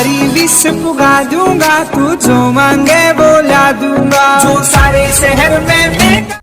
सारी विश पुगा दूंगा, तू जो मांगे बोला दूंगा, जो सारे शहर में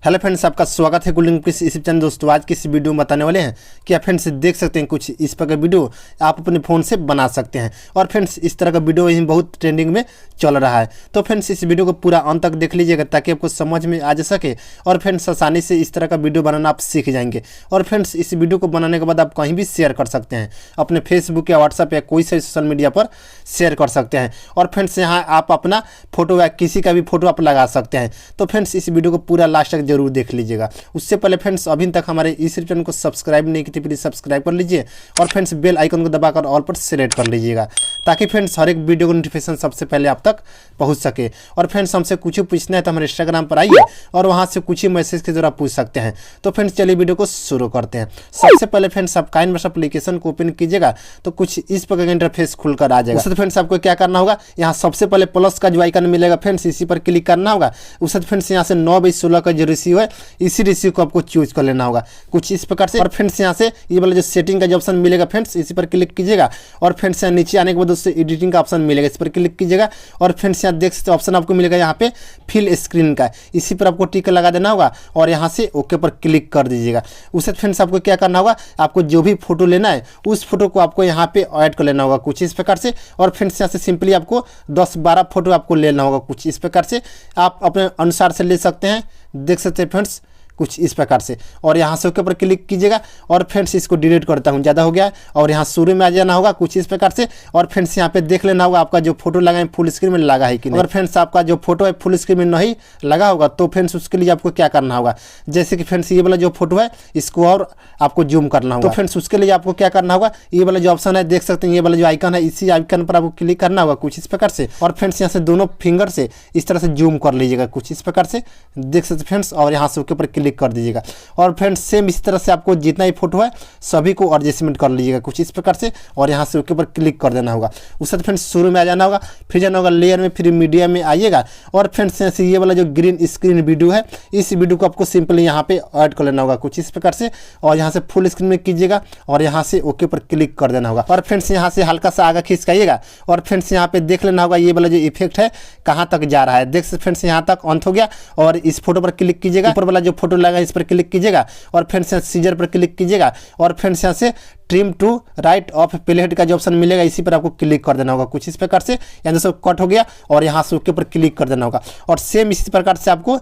हेलो फ्रेंड्स, आपका स्वागत है गोल्डन मुकेश यूट्यूब चैनल। दोस्तों आज की इस वीडियो में बताने वाले हैं कि आप फ्रेंड्स देख सकते हैं कुछ इस प्रकार वीडियो आप अपने फ़ोन से बना सकते हैं। और फ्रेंड्स इस तरह का वीडियो यही बहुत ट्रेंडिंग में चल रहा है। तो फ्रेंड्स इस वीडियो को पूरा अंत तक देख लीजिएगा ताकि आपको समझ में आ जा सके और फ्रेंड्स आसानी से इस तरह का वीडियो बनाना आप सीख जाएंगे। और फ्रेंड्स इस वीडियो को बनाने के बाद आप कहीं भी शेयर कर सकते हैं, अपने फेसबुक या व्हाट्सएप या कोई से सोशल मीडिया पर शेयर कर सकते हैं। और फ्रेंड्स यहाँ आप अपना फोटो या किसी का भी फोटो आप लगा सकते हैं। तो फ्रेंड्स इस वीडियो को पूरा लास्ट तक जरूर देख लीजिएगा। उससे पहले फ्रेंड्स अभी तक हमारे इस चैनल को सब्सक्राइब नहीं की थी, प्लीज सब्सक्राइब कर लीजिए और फ्रेंड्स बेल आइकन को दबाकर ऑल पर सेलेक्ट कर लीजिएगा ताकि फ्रेंड्स हर एक वीडियो का नोटिफिकेशन सबसे पहले आप तक पहुंच सके। और फ्रेंड्स हमसे कुछ पूछना है तो हमारे इंस्टाग्राम पर आइए और वहां से कुछ ही मैसेज के जरिए पूछ सकते हैं। तो फ्रेंड्स चलिए वीडियो को शुरू करते हैं। सबसे पहले फ्रेंड्स आप काइनमास्टर एप्लीकेशन को ओपन कीजिएगा तो कुछ इस प्रकार का इंटरफेस खुलकर आ जाएगा। उससे फ्रेंड्स आपको क्या करना होगा, यहाँ सबसे पहले प्लस का जो आइकन मिलेगा फ्रेंड्स इसी पर क्लिक करना होगा। उससे फ्रेंड्स यहाँ से 9/16 का जो रेशियो है इसी रेशियो को आपको चूज कर लेना होगा कुछ इस प्रकार से। और फ्रेंड्स यहाँ से ये वाला जो सेटिंग का जो ऑप्शन मिलेगा फ्रेंड्स इसी पर क्लिक कीजिएगा। और फ्रेंड्स यहाँ नीचे आने के बाद उससे एडिटिंग का ऑप्शन मिलेगा, इस पर क्लिक कीजिएगा। और फ्रेंड्स यहाँ देख सकते ऑप्शन आपको मिलेगा यहाँ पे फिल स्क्रीन का, इसी पर आपको टिक लगा देना होगा और यहाँ से ओके पर क्लिक कर दीजिएगा। उससे फ्रेंड्स आपको क्या करना होगा, आपको जो भी फोटो लेना है उस फोटो को आपको यहाँ पे ऐड कर लेना होगा कुछ इस प्रकार से। और फ्रेंड्स यहाँ से सिंपली आपको 10-12 फोटो आपको लेना होगा कुछ इस प्रकार से। आप अपने अनुसार से ले सकते हैं, देख सकते हैं फ्रेंड्स कुछ इस प्रकार से। और यहाँ से ओके पर क्लिक कीजिएगा। और फ्रेंड्स इसको डिलीट करता हूँ, ज़्यादा हो गया है। और यहाँ शुरू में आ जाना होगा कुछ इस प्रकार से। और फ्रेंड्स यहाँ पे देख लेना होगा आपका जो फोटो लगा है फुल स्क्रीन में लगा है कि नहीं। अगर फ्रेंड्स आपका जो फोटो है फुल स्क्रीन में नहीं लगा होगा तो फ्रेंड्स उसके लिए आपको क्या करना होगा, जैसे कि फ्रेंड्स ये वाला जो फोटो है इसको और आपको जूम करना होगा। तो फ्रेंड्स उसके लिए आपको क्या करना होगा, ये वाला जो ऑप्शन है देख सकते हैं, ये वाला जो आइकन है इसी आइकन पर आपको क्लिक करना होगा कुछ इस प्रकार से। और फ्रेंड्स यहाँ से दोनों फिंगर से इस तरह से जूम कर लीजिएगा कुछ इस प्रकार से, देख सकते फ्रेंड्स। और यहाँ से ओके पर क्लिक कर दीजिएगा। और फ्रेंड्स सेम इस तरह से आपको जितना ही फोटो है सभी को एडजस्टमेंट कर लीजिएगा कुछ इस प्रकार से। और यहाँ से ओके पर क्लिक कर देना होगा। उसके बाद फ्रेंड्स शुरू में आ जाना होगा, फिर जाना होगा लेयर में, फिर मीडिया में आइएगा। और फ्रेंड्स यहाँ से ये वाला जो ग्रीन स्क्रीन वीडियो है इस वीडियो को आपको सिंपली यहाँ पे ऐड कर लेना होगा कुछ इस प्रकार से। और यहाँ से फुल स्क्रीन में कीजिएगा और यहाँ से ओके पर क्लिक कर देना होगा। और फ्रेंड्स यहाँ से हल्का सा आगे खींचकाइएगा। और फ्रेंड्स यहाँ पे देख लेना होगा ये वाला जो इफेक्ट है कहाँ तक जा रहा है, देख सकते फ्रेंड्स यहाँ तक अंत हो गया। और इस फोटो पर क्लिक कीजिएगा, ऊपर वाला जो फोटो लगा है इस पर क्लिक कीजिएगा। और फ्रेंड्स यहाँ सीजर पर क्लिक कीजिएगा। और फ्रेंड्स यहाँ से trim to right of playhead का जो ऑप्शन मिलेगा इसी पर आपको क्लिक कर देना होगा कुछ इस प्रकार से। यहाँ से कट हो गया और यहाँ से ओके पर क्लिक कर देना होगा। और सेम इसी प्रकार से आपको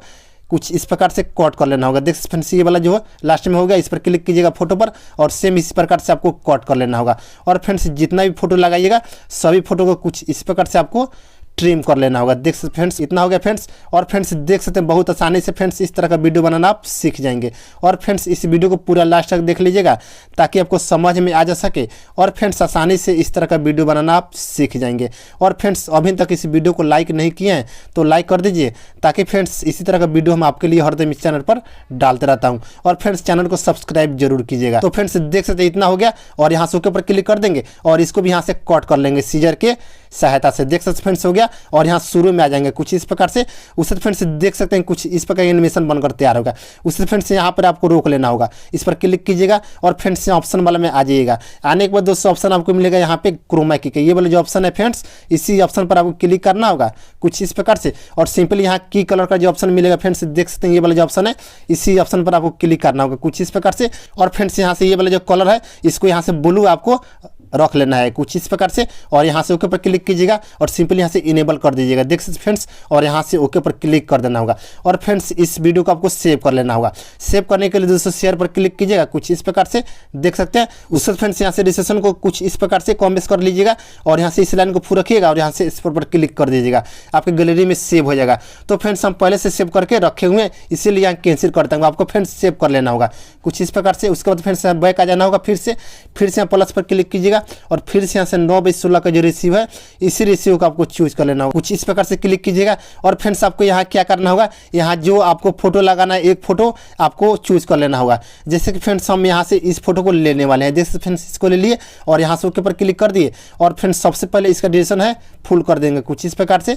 कुछ इस प्रकार से कट कर लेना होगा। देख फ्रेंड्स ये वाला जो लास्ट में हो गया इस पर क्लिक कीजिएगा फोटो पर और सेम इस प्रकार से आपको कट कर लेना होगा। और फ्रेंड्स जितना भी फोटो लगाइएगा सभी फोटो को कुछ इस प्रकार से आपको ट्रिम कर लेना होगा। देख सकते फ्रेंड्स इतना हो गया फ्रेंड्स। और फ्रेंड्स देख सकते हैं बहुत आसानी से फ्रेंड्स इस तरह का वीडियो बनाना आप सीख जाएंगे। और फ्रेंड्स इस वीडियो को पूरा लास्ट तक देख लीजिएगा ताकि आपको समझ में आ जा सके और फ्रेंड्स आसानी से इस तरह का वीडियो बनाना आप सीख जाएंगे। और फ्रेंड्स अभी तक इस वीडियो को लाइक नहीं किए हैं तो लाइक कर दीजिए ताकि फ्रेंड्स इसी तरह का वीडियो हम आपके लिए हरदम इस चैनल पर डालते रहता हूँ। और फ्रेंड्स चैनल को सब्सक्राइब जरूर कीजिएगा। तो फ्रेंड्स देख सकते इतना हो गया। और यहाँ से ओके पर क्लिक कर देंगे और इसको भी यहाँ से कट कर लेंगे सीजर के सहायता से, देख सकते फ्रेंड्स हो गया। और यहाँ शुरू में आ जाएंगे कुछ इस प्रकार से। उससे फ्रेंड्स देख सकते हैं कुछ इस प्रकार एनिमेशन बनकर तैयार होगा। उससे फ्रेंड्स यहाँ पर आपको रोक लेना होगा, इस पर क्लिक कीजिएगा। और फ्रेंड्स यहाँ ऑप्शन वाला में आ जाइएगा। आने के बाद दोस्तों ऑप्शन आपको मिलेगा यहाँ पे क्रोमा की का, ये वाला जो ऑप्शन है फ्रेंड्स इसी ऑप्शन पर आपको क्लिक करना होगा कुछ इस प्रकार से। और सिंपली यहाँ की कलर का जो ऑप्शन मिलेगा फ्रेंड्स देख सकते हैं ये वाला जो ऑप्शन है इसी ऑप्शन पर आपको क्लिक करना होगा कुछ इस प्रकार से। और फ्रेंड्स यहाँ से ये वाला जो कलर है इसको यहाँ से ब्लू आपको रख लेना है कुछ इस प्रकार से। और यहाँ से ओके पर क्लिक कीजिएगा और सिंपली यहाँ से इनेबल कर दीजिएगा, देख सकते फ्रेंड्स। और यहाँ से ओके पर क्लिक कर देना होगा। और फ्रेंड्स इस वीडियो को आपको सेव कर लेना होगा। सेव करने के लिए दोस्तों शेयर पर क्लिक कीजिएगा कुछ इस प्रकार से, देख सकते हैं। उससे फ्रेंड्स यहाँ से रजिस्ट्रेशन को कुछ इस प्रकार से कॉम बेस कर लीजिएगा। और यहाँ से इस लाइन को फुल रखिएगा और यहाँ से इस पर क्लिक कर दीजिएगा, आपके गैलरी में सेव हो जाएगा। तो फ्रेंड्स हम पहले से सेव करके रखे हुए हैं इसीलिए यहाँ कैंसिल करता हूँ, आपको फ्रेंड्स सेव कर लेना होगा कुछ इस प्रकार से। उसके बाद फ्रेंड्स बैक आ जाना होगा, फिर से यहाँ प्लस पर क्लिक कीजिएगा। और फिर से यहाँ से 9/16 का जो रेशियो है इसी रेशियो को आपको चूज कर लेना होगा कुछ इस प्रकार से क्लिक कीजिएगा। और फ्रेंड्स आपको यहाँ क्या करना होगा, यहाँ जो आपको फोटो लगाना है एक फोटो आपको चूज कर लेना होगा। जैसे कि फ्रेंड्स हम यहाँ से इस फोटो को लेने वाले हैं, जैसे फ्रेंड्स इसको ले लिए और यहाँ से ओके पर क्लिक कर दिए। और फ्रेंड्स सबसे पहले इसका ड्यूरेशन है फुल कर देंगे कुछ इस प्रकार से।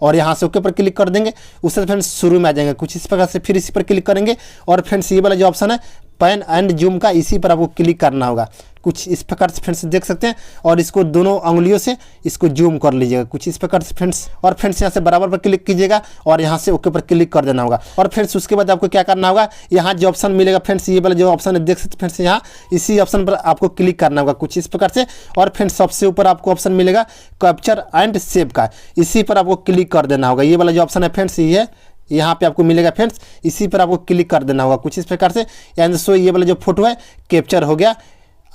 और यहाँ से ओके पर क्लिक कर देंगे। उससे फ्रेंड्स शुरू में आ जाएंगे कुछ इस प्रकार से, फिर इसी पर क्लिक करेंगे और फ्रेंड्स ये वाला जो ऑप्शन है पैन एंड जूम का, इसी पर आपको क्लिक करना होगा। कुछ इस प्रकार से फ्रेंड्स देख सकते हैं, और इसको दोनों उंगलियों से इसको जूम कर लीजिएगा कुछ इस प्रकार से फ्रेंड्स। और फ्रेंड्स यहाँ से बराबर पर क्लिक कीजिएगा और यहाँ से ओके पर क्लिक कर देना होगा। और फ्रेंड्स उसके बाद आपको क्या करना होगा, यहाँ जो ऑप्शन मिलेगा फ्रेंड्स, ये वाला जो ऑप्शन है देख सकते हैं फ्रेंड्स, यहाँ इसी ऑप्शन पर आपको क्लिक करना होगा कुछ इस प्रकार से। और फ्रेंड्स सबसे ऊपर आपको ऑप्शन मिलेगा कैप्चर एंड सेव का, इसी पर आपको क्लिक कर देना होगा। ये वाला जो ऑप्शन है फ्रेंड्स, ये है यहाँ पे आपको मिलेगा फ्रेंड्स, इसी पर आपको क्लिक कर देना होगा कुछ इस प्रकार से। यानी सो ये वाला जो फोटो है कैप्चर हो गया,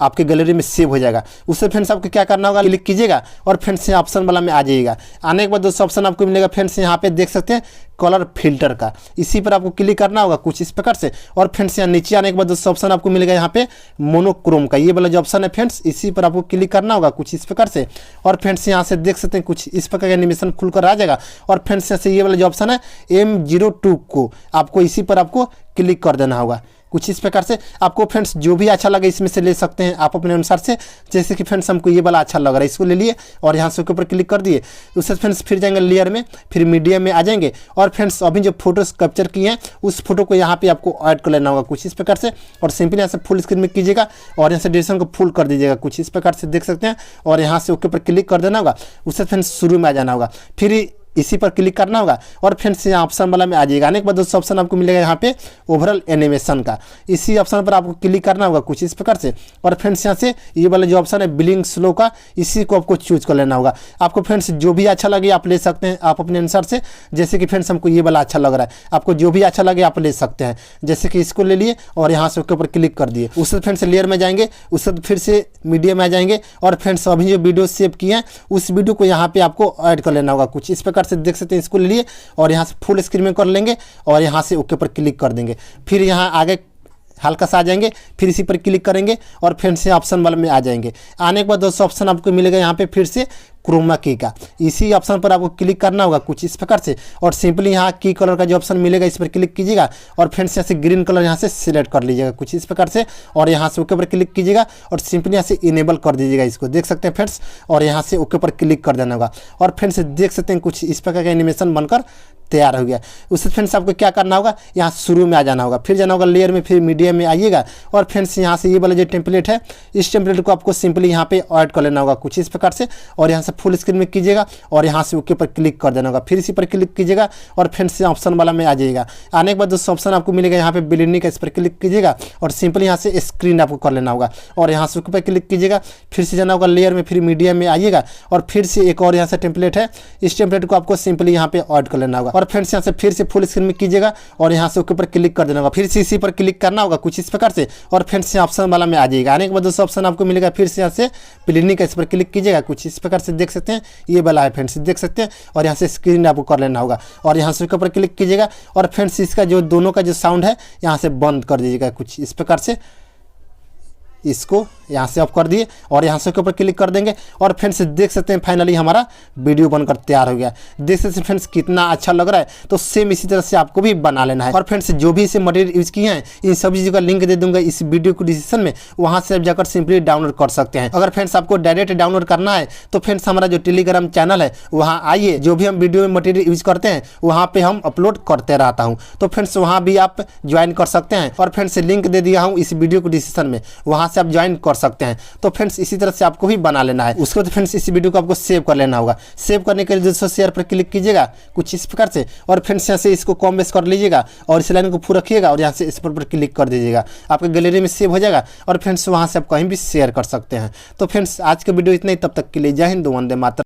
आपके गैलरी में सेव हो जाएगा। उससे फ्रेंड्स आपको क्या करना होगा, क्लिक कीजिएगा और फ्रेंड्स यहाँ ऑप्शन वाला में आ जाइएगा। आने के बाद दोस्तों ऑप्शन आपको मिलेगा फ्रेंड्स, यहाँ पे देख सकते हैं कलर फिल्टर का, इसी पर आपको क्लिक करना होगा कुछ इस प्रकार से। और फ्रेंड्स यहाँ नीचे आने के बाद दोस्तों ऑप्शन आपको मिलेगा यहाँ पे मोनोक्रोम का, ये वाला जो ऑप्शन है फ्रेंड्स, इसी पर आपको क्लिक करना होगा कुछ इस प्रकार से। और फ्रेंड्स यहाँ से देख सकते हैं कुछ इस प्रकार का एनिमेशन खुलकर आ जाएगा। और फ्रेंड्स यहाँ से ये वाला जो ऑप्शन है M02 को आपको इसी पर आपको क्लिक कर देना होगा कुछ इस प्रकार से। आपको फ्रेंड्स जो भी अच्छा लगे इसमें से ले सकते हैं आप अपने अनुसार से। जैसे कि फ्रेंड्स हमको ये वाला अच्छा लग रहा है, इसको ले लिए और यहाँ से ऊपर क्लिक कर दिए। उससे फ्रेंड्स फिर जाएंगे लेयर में, फिर मीडिया में आ जाएंगे। और फ्रेंड्स अभी जो फोटोज कैप्चर किए हैं उस फोटो को यहाँ पे आपको ऐड कर लेना होगा कुछ इस प्रकार से। और सिंपली यहाँ से फुल स्क्रीन में कीजिएगा और यहाँ से ड्यूरेशन को फुल कर दीजिएगा कुछ इस प्रकार से देख सकते हैं। और यहाँ से ओके पर क्लिक कर देना होगा। उससे फ्रेंड्स शुरू में आ जाना होगा, फिर इसी पर क्लिक करना होगा। और फ्रेंड्स यहाँ ऑप्शन वाला में आ जाएगा। आने के बाद दोस्तों ऑप्शन आपको मिलेगा यहाँ पे ओवरऑल एनिमेशन का, इसी ऑप्शन पर आपको क्लिक करना होगा कुछ इस प्रकार से। और फ्रेंड्स यहाँ से ये वाला जो ऑप्शन है बिलिंग स्लो का, इसी को आपको चूज कर लेना होगा। आपको फ्रेंड्स जो भी अच्छा लगे आप ले सकते हैं आप अपने अनुसार से। जैसे कि फ्रेंड्स हमको ये वाला अच्छा लग रहा है, आपको जो भी अच्छा लगे आप ले सकते हैं। जैसे कि इसको ले लिए और यहाँ से उसके ऊपर क्लिक कर दिए। उससे फ्रेंड्स लेयर में जाएंगे, उससे फिर से मीडिया में आ जाएंगे। और फ्रेंड्स अभी जो वीडियो सेव किए हैं उस वीडियो को यहाँ पे आपको ऐड कर लेना होगा कुछ इस प्रकार से देख सकते हैं। इसको लिए और यहाँ से फुल स्क्रीन में कर लेंगे और यहाँ से ओके पर क्लिक कर देंगे। फिर यहाँ आगे हल्का सा आ जाएंगे, फिर इसी पर क्लिक करेंगे और फ्रेंड्स से ऑप्शन वाले में आ जाएंगे। आने के बाद दोस्तों ऑप्शन आपको मिलेगा यहाँ पे फिर से क्रोमा की का, इसी ऑप्शन पर आपको क्लिक करना होगा कुछ इस प्रकार से। और सिंपली यहाँ की कलर का जो ऑप्शन मिलेगा इस पर क्लिक कीजिएगा और फ्रेंड्स यहाँ से ग्रीन कलर यहाँ से सिलेक्ट कर लीजिएगा कुछ इस प्रकार से। और यहाँ से ओके पर क्लिक कीजिएगा और सिंपली यहाँ से इनेबल कर दीजिएगा इसको, देख सकते हैं फ्रेंड्स। और यहाँ से ओके पर क्लिक कर देना होगा। और फ्रेंड्स देख सकते हैं कुछ इस प्रकार का एनिमेशन बनकर तैयार हो गया। उससे फ्रेंड्स आपको क्या करना होगा, यहाँ शुरू में आ जाना होगा, फिर जाना होगा लेयर में, फिर मीडिया में आइएगा। और फ्रेंड्स यहाँ से ये वाला जो टेम्पलेट है इस टेम्पलेट को आपको सिंपली यहाँ पे ऐड कर लेना होगा कुछ इस प्रकार से। और यहाँ से फुल स्क्रीन में कीजिएगा और यहाँ से ओके पर क्लिक कर देना होगा, फिर इसी पर क्लिक कीजिएगा और फ्रेंड्स ऑप्शन वाला में आ जाइएगा। आने के बाद दोस्तों ऑप्शन आपको मिलेगा यहाँ पे बिलिंग का, इस पर क्लिक कीजिएगा और सिंपली यहाँ से स्क्रीन आपको कर लेना होगा। और यहाँ से ओके पर क्लिक कीजिएगा, फिर से जाना होगा लेयर में, फिर मीडिया में आइएगा। और फिर से एक और यहाँ से टेम्पलेट है, इस टेम्पलेट को आपको सिंपली यहाँ पे ऐड कर लेना होगा। और फ्रेंड्स यहाँ से फिर से फुल स्क्रीन में कीजिएगा और यहाँ से ओके पर क्लिक कर देना होगा, फिर से इसी पर क्लिक करना होगा कुछ इस प्रकार से। और फ्रेंड्स यहाँ ऑप्शन वाला में आ जाएगा। आने के बाद दोस्तों ऑप्शन आपको मिलेगा फिर से यहाँ से बिलिंग का, इस पर क्लिक कीजिएगा कुछ इस प्रकार से देख सकते हैं। ये वाला है फ्रेंड्स, देख सकते हैं। और यहाँ से स्क्रीन आपको कर लेना होगा और यहाँ से ओके पर क्लिक कीजिएगा। और फ्रेंड्स इसका जो दोनों का जो साउंड है यहाँ से बंद कर दीजिएगा कुछ इस प्रकार से, इसको यहाँ से ऑफ कर दिए और यहाँ से ऊपर क्लिक कर देंगे। और फ्रेंड्स देख सकते हैं फाइनली हमारा वीडियो बनकर तैयार हो गया। देख सकते हैं फ्रेंड्स कितना अच्छा लग रहा है। तो सेम इसी तरह से आपको भी बना लेना है। और फ्रेंड्स जो भी इसे मटेरियल यूज किए हैं इन सभी चीज़ों का लिंक दे दूंगा इस वीडियो को डिस्क्रिप्शन में, वहाँ से आप जाकर सिंपली डाउनलोड कर सकते हैं। अगर फ्रेंड्स आपको डायरेक्ट डाउनलोड करना है तो फ्रेंड्स हमारा जो टेलीग्राम चैनल है वहाँ आइए, जो भी हम वीडियो में मटेरियल यूज करते हैं वहाँ पे हम अपलोड करते रहता हूँ। तो फ्रेंड्स वहाँ भी आप ज्वाइन कर सकते हैं। और फ्रेंड्स लिंक दे दिया हूँ इस वीडियो को डिस्क्रिप्शन में, वहाँ से आप ज्वाइन कर सकते हैं। तो फ्रेंड्स इसी तरह से आपको भी बना लेना है। उसके बाद फ्रेंड्स इस वीडियो को आपको सेव कर लेना होगा। सेव करने के लिए दोस्तों शेयर पर क्लिक कीजिएगा कुछ इस प्रकार से। और फ्रेंड्स यहाँ से इसको कॉम बेस कर लीजिएगा और इस लाइन को पूरा रखिएगा और यहाँ से इस पर क्लिक कर दीजिएगा, आपके गैलरी में सेव हो जाएगा। और फ्रेंड्स वहाँ से आप कहीं भी शेयर कर सकते हैं। तो फ्रेंड्स आज का वीडियो इतना ही, तब तक के लिए जय हिंद, वंदे मातरम।